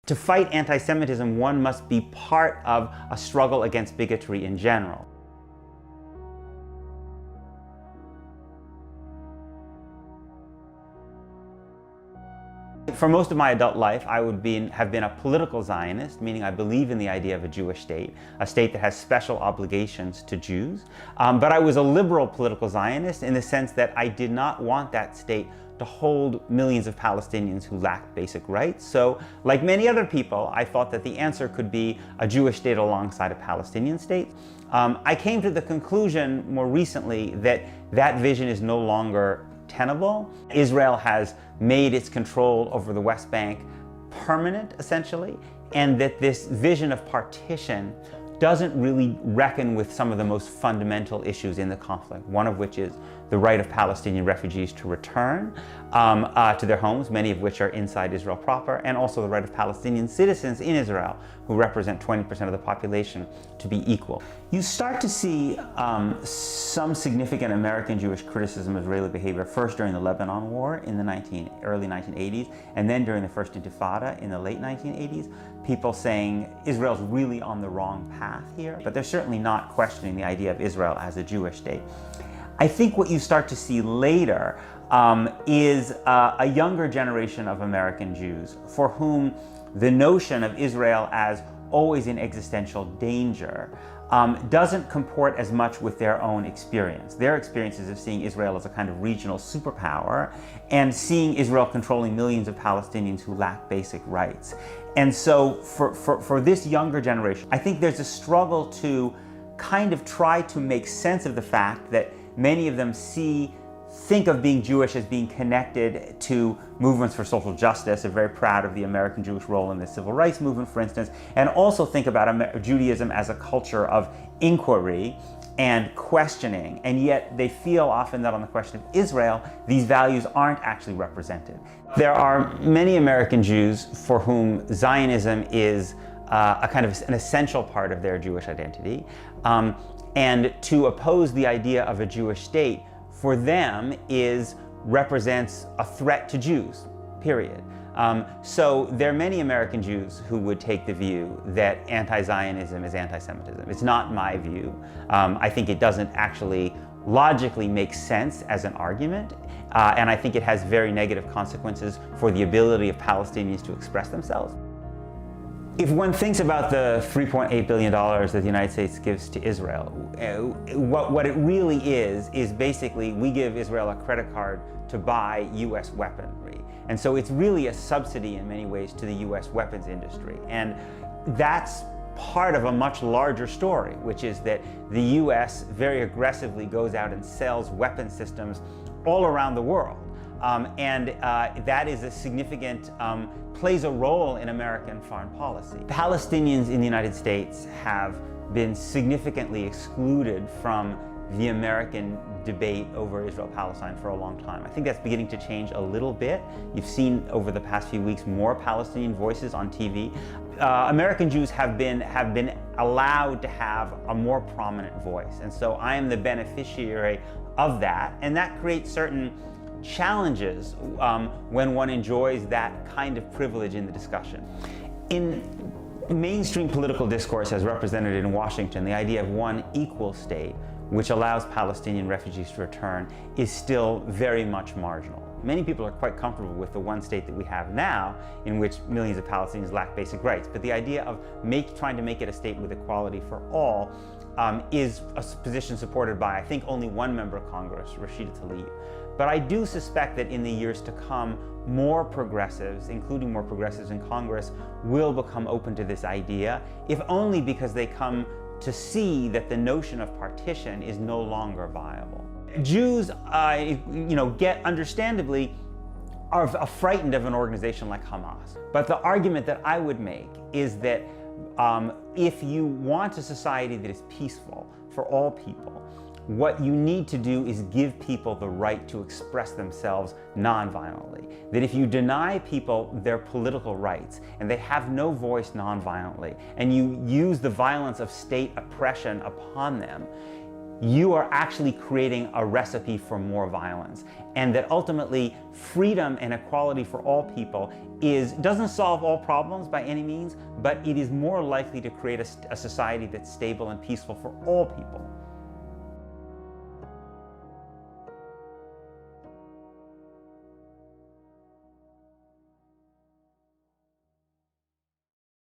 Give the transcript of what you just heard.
To fight anti-Semitism, one must be part of a struggle against bigotry in general. For most of my adult life, I would have been a political Zionist, meaning I believe in the idea of a Jewish state, a state that has special obligations to Jews. But I was a liberal political Zionist in the sense that I did not want that state to hold millions of Palestinians who lacked basic rights. So, like many other people, I thought that the answer could be a Jewish state alongside a Palestinian state. I came to the conclusion more recently that that vision is no longer tenable. Israel has made its control over the West Bank permanent, essentially, and that this vision of partition doesn't really reckon with some of the most fundamental issues in the conflict, one of which is the right of Palestinian refugees to return to their homes, many of which are inside Israel proper, and also the right of Palestinian citizens in Israel, who represent 20% of the population, to be equal. You start to see some significant American Jewish criticism of Israeli behavior first during the Lebanon War in the early 1980s, and then during the First Intifada in the late 1980s. People saying Israel's really on the wrong path here, but they're certainly not questioning the idea of Israel as a Jewish state. I think what you start to see later is a younger generation of American Jews for whom the notion of Israel as always in existential danger doesn't comport as much with their own experience. Their experiences of seeing Israel as a kind of regional superpower and seeing Israel controlling millions of Palestinians who lack basic rights. And so for this younger generation, I think there's a struggle to kind of try to make sense of the fact that many of them think of being Jewish as being connected to movements for social justice. They're very proud of the American Jewish role in the civil rights movement, for instance, and also think about Judaism as a culture of inquiry and questioning. And yet they feel often that on the question of Israel, these values aren't actually represented. There are many American Jews for whom Zionism is a kind of an essential part of their Jewish identity. And to oppose the idea of a Jewish state for them represents a threat to Jews, period. So there are many American Jews who would take the view that anti-Zionism is anti-Semitism. It's not my view. I think it doesn't actually logically make sense as an argument, and I think it has very negative consequences for the ability of Palestinians to express themselves. If one thinks about the $3.8 billion that the United States gives to Israel, what it really is basically we give Israel a credit card to buy US weaponry. And so it's really a subsidy in many ways to the US weapons industry. And that's part of a much larger story, which is that the US very aggressively goes out and sells weapon systems all around the world. That is a significant, plays a role in American foreign policy. Palestinians in the United States have been significantly excluded from the American debate over Israel-Palestine for a long time. I think that's beginning to change a little bit. You've seen over the past few weeks more Palestinian voices on TV. American Jews have been allowed to have a more prominent voice, and so I am the beneficiary of that, and that creates certain challenges when one enjoys that kind of privilege in the discussion. In mainstream political discourse as represented in Washington, the idea of one equal state which allows Palestinian refugees to return is still very much marginal. Many people are quite comfortable with the one state that we have now, in which millions of Palestinians lack basic rights. But the idea of trying to make it a state with equality for all is a position supported by, I think, only one member of Congress, Rashida Tlaib. But I do suspect that in the years to come, more progressives, including more progressives in Congress, will become open to this idea, if only because they come to see that the notion of partition is no longer viable. Jews, understandably, are frightened of an organization like Hamas. But the argument that I would make is that if you want a society that is peaceful for all people, what you need to do is give people the right to express themselves non-violently. That if you deny people their political rights and they have no voice non-violently, and you use the violence of state oppression upon them, you are actually creating a recipe for more violence. And that ultimately freedom and equality for all people doesn't solve all problems by any means, but it is more likely to create a society that's stable and peaceful for all people.